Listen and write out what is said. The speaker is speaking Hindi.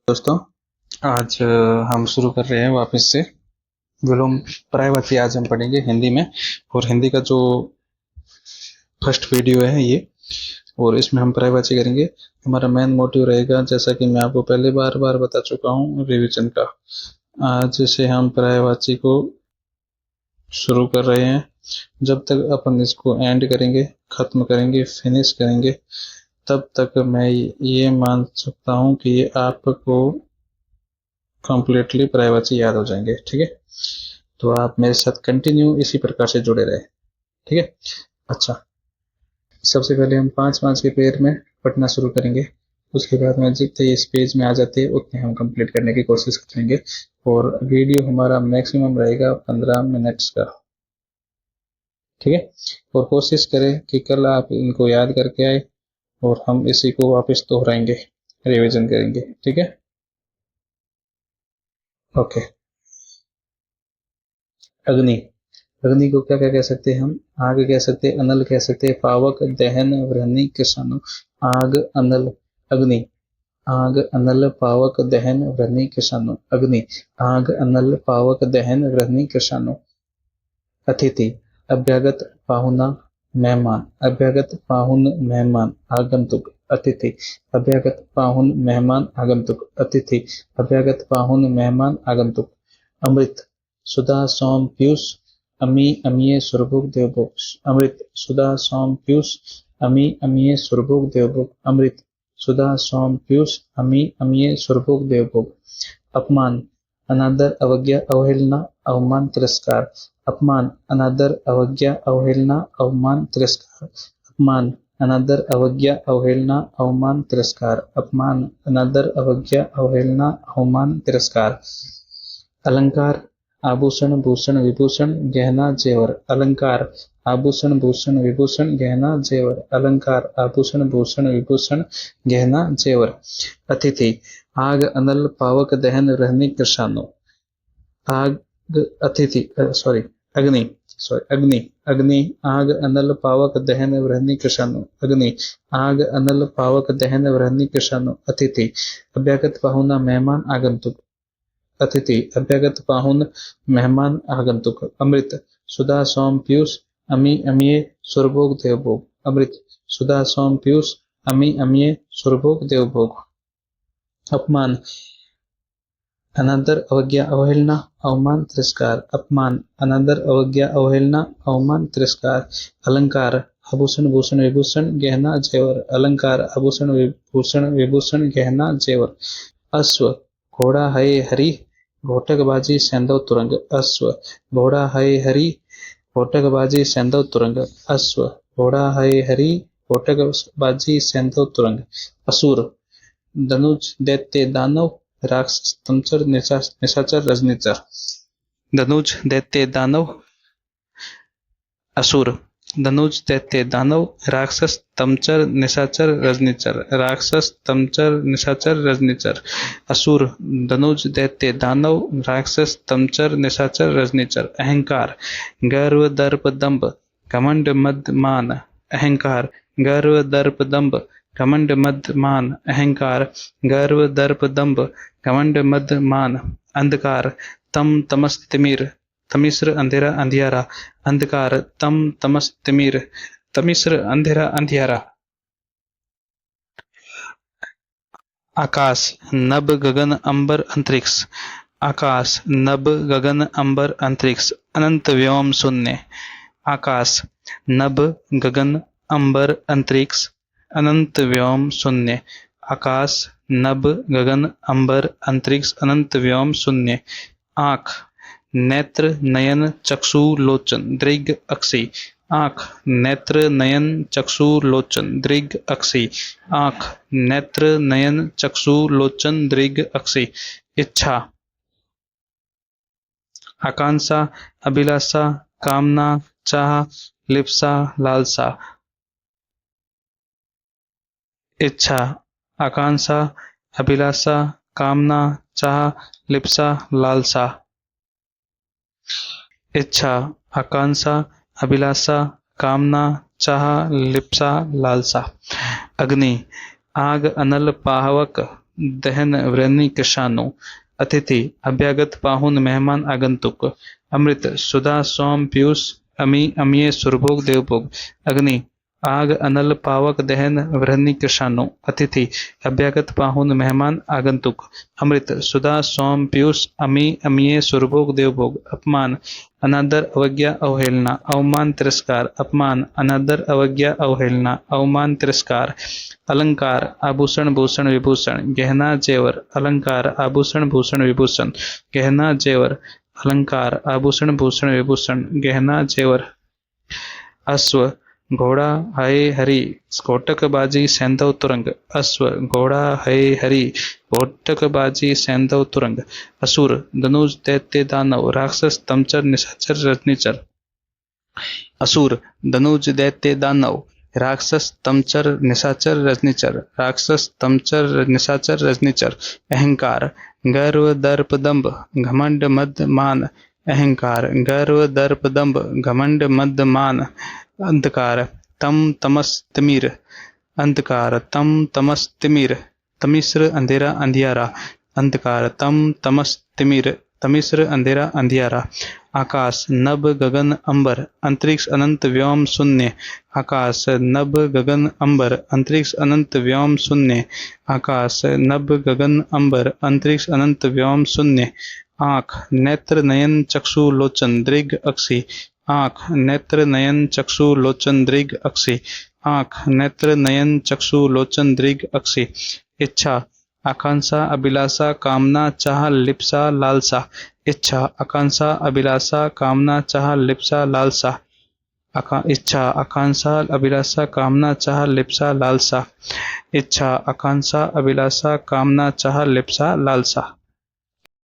दोस्तों, आज हम शुरू कर रहे हैं वापस से विलोम प्रायवाची। आज हम पढ़ेंगे हिंदी में, और हिंदी का जो फर्स्ट वीडियो है ये, और इसमें हम प्रायवाची करेंगे। हमारा मेन मोटिव रहेगा, जैसा कि मैं आपको पहले बार बार बता चुका हूँ, रिवीजन का। आज से हम प्रायवाची को शुरू कर रहे हैं। जब तक अपन इसको एंड करेंगे, खत्म करेंगे, फिनिश करेंगे, तब तक मैं ये मान सकता हूँ कि ये आपको कंप्लीटली प्राइवेसी याद हो जाएंगे। ठीक है, तो आप मेरे साथ कंटिन्यू इसी प्रकार से जुड़े रहे। ठीक है, अच्छा, सबसे पहले हम 5-5 के पेयर में पढ़ना शुरू करेंगे। उसके बाद में जितने इस पेज में आ जाते हैं उतने हम कंप्लीट करने की कोशिश करेंगे, और वीडियो हमारा मैक्सिमम रहेगा 15 मिनट्स का। ठीक है, और कोशिश करें कि कल आप इनको याद करके आए, और हम इसी को वापस दोहराएंगे, रिवीजन करेंगे। ठीक है, ओके। अग्नि, अग्नि को क्या क्या कह सकते हैं हम? आग कह सकते हैं, अनल कह सकते हैं, पावक, दहन, वृहनि, कृषाणु। आग, अनल, अग्नि। आग, अनल, पावक, दहन, वृहनि, कृषाणु। अग्नि, आग, अनल, पावक, दहन, वृहनि, कृषाणु। अतिथि, अभ्यागत, पाहुना, मेहमान। अभ्यागत, पाहुन, मेहमान, आगंतुक। अतिथि, अभ्यागत, पाहुन, मेहमान, आगंतुक। अतिथि, अभ्यागत, पाहुन, मेहमान, आगंतुक। अमृत, सुधा, सोम, पीयूष, अमी, अमीय, सुरभुग, देवभोग। अमृत, सुधा, सोम, पीयूष, अमी, अमीय, सुरभुग, देवभोग। अमृत, सुधा, सोम, पीयूष, अमी, अमीय, सुरभुग, देवभोग। अपमान, अनादर, अवज्ञा, अवहेलना, अवमान, तिरस्कार। अपमान, अनादर, अवज्ञा, अवहेलना, अवमान, तिरस्कार। अपमान, अनादर, अवज्ञा, अवहेलना, अवमान, तिरस्कार। अपमान, अनादर, अवज्ञा, अवहेलना, अवमान, तिरस्कार। अलंकार, आभूषण, भूषण, विभूषण, गहना, जेवर। अलंकार, आभूषण, भूषण, विभूषण, गहना, जेवर। अलंकार, आभूषण, भूषण, विभूषण, गहना, जेवर। अतिथि, आग, अनल, पावक, दहन, रहनी, कृषाणु। आग, अतिथि, सॉरी, अग्नि, अग्नि। अग्नि, आग, अनल, पावक, दहन, वृहनि, कृषाणु। अग्नि, आग, अनल, पावक, दहन, वृहनि, कृषाणु। अतिथि, अभ्यागत, पाहुना, मेहमान, आगंतुक। अतिथि, अभ्यागत, पाहुन, मेहमान, आगंतुक। अमृत, सुधा, सोम, पीयूष, अमी, अमीय, सुरभोग, देवभोग। अमृत, सुधा, सोम, पीयूष, अमी, अमीय, सुरभोग, देवभोग। अपमान, अनादर, अवज्ञा, अवहेलना, अवमान, तिरस्कार। अपमान, अनादर, अवज्ञा, अवहेलना, अवमान, तिरस्कार। अलंकार, आभूषण, भूषण, विभूषण, गहना, जेवर। अलंकार, आभूषण, भूषण, विभूषण, गहना, जेवर। अश्व, घोड़ा, है हरि, घोटकबाजी, सैंधव, तुरंग। अश्व, घोड़ा, है हरि, घोटकबाजी, सैंधव, तुरंग। अश्व, घोड़ा, है हरि, घोटकबाजी, सैंधव, तुरंग। असुर, धनुज, दैत्य, दानव, राक्षस, तमचर, निशाचर, रजनीचर। धनुज, दैत्य, दानव, असुर। धनुज, दैत्य, दानव, राक्षस, तमचर, निशाचर, रजनीचर। राक्षस, तमचर, निशाचर, रजनीचर। असुर, धनुज, दैत्य, दानव, राक्षस, तमचर, निशाचर, रजनीचर। अहंकार, गर्व, दर्प, दंभ, घमंड, मद, मान। अहंकार, गर्व, दर्प, दंभ, घमंड, मद, मान। अहंकार, गर्व, दर्प, दंभ, घमंड, मद, मान। अंधकार, तम, तमस, तिमिर, तमिश्र, अंधेरा, अंधियारा। अंधकार, तम, तमस, तिमिर, तमिश्र, अंधेरा, अंधियारा। आकाश, नभ, गगन, अंबर, अंतरिक्ष। आकाश, नभ, गगन, अंबर, अंतरिक्ष। अनंत, व्योम, शून्य। आकाश, नभ, गगन, अंबर, अंतरिक्ष। अनंत, व्योम, शून्य। आकाश, नभ, गगन, अंबर, अंतरिक्ष, अनंत, व्योम, शून्य। आँख, नेत्र, नयन, चक्षु, लोचन, दृग, अक्षी। आँख, नेत्र, नयन, चक्षु, लोचन, दृग, अक्षी। आँख, नेत्र, नयन, चक्षु, लोचन, दृग, अक्षी। इच्छा, आकांक्षा, अभिलाषा, कामना, चाह, लिप्सा, लालसा। इच्छा, आकांक्षा, अभिलाषा, कामना, चाह, लिप्सा, लालसा। इच्छा, आकांक्षा, अभिलाषा, कामना, चाह, लिप्सा, लालसा। अग्नि, आग, अनल, पावक, दहन वृनि कृशाणु अतिथि अभ्यागत पाहुन मेहमान आगंतुक अमृत सुधा सोम पीयूष अमी अमीय सुरभोग देवभोग अग्नि आग अनल पावक दहन वृनि कृशाणु अतिथि अभ्यागत पाहुन मेहमान आगंतुक अमृत सुधा सोम पीयूष अमी अमीय सुरभोग देवभोग अपमान अनादर अवज्ञा अवहेलना अवमान तिरस्कार अपमान अनादर अवज्ञा अवहेलना अवमान तिरस्कार अलंकार आभूषण भूषण विभूषण गहना जेवर अलंकार आभूषण भूषण विभूषण गहना जेवर अलंकार आभूषण भूषण विभूषण गहना जेवर अश्व घोड़ा हय हरि घोटकबाजी सैंधव तुरंग अश्व घोड़ा हय हरि घोटकबाजी सैंधव तुरंग असुर धनुज दैत्य दानव राक्षस तमचर निशाचर रजनीचर असुर धनुज दैत्य दानव राक्षस तमचर निशाचर रजनीचर राक्षस तमचर निशाचर रजनीचर अहंकार गर्व दर्प दंभ घमंड मद मान अहंकार गर्व दर्प दंभ घमंड मद मान अंधकार तम तमस तिमिर अंधकार तम तमस तिमिर तमिश्र अंधेरा अंधियारा अंधकार तम तमस तिमिर तमिश्र अंधेरा अंधियारा आकाश नभ गगन अंबर अंतरिक्ष अनंत व्योम शून्य आकाश नभ गगन अंबर अंतरिक्ष अनंत व्योम शून्य आकाश नभ गगन अंबर अंतरिक्ष अनंत व्योम शून्य आँख नेत्र नयन चक्षु लोचन दृग अक्षी आँख नेत्र नयन चक्षु लोचन दृग अक्षी आँख नेत्र नयन चक्षु लोचन दृग अक्षी इच्छा आकांक्षा अभिलाषा कामना चाह लिप्सा लालसा इच्छा आकांक्षा अभिलाषा कामना चाह लिप्सा लालसा इच्छा आकांक्षा अभिलाषा कामना चाह लिप्सा लालसा इच्छा आकांक्षा अभिलाषा कामना चाह लिप्सा लालसा।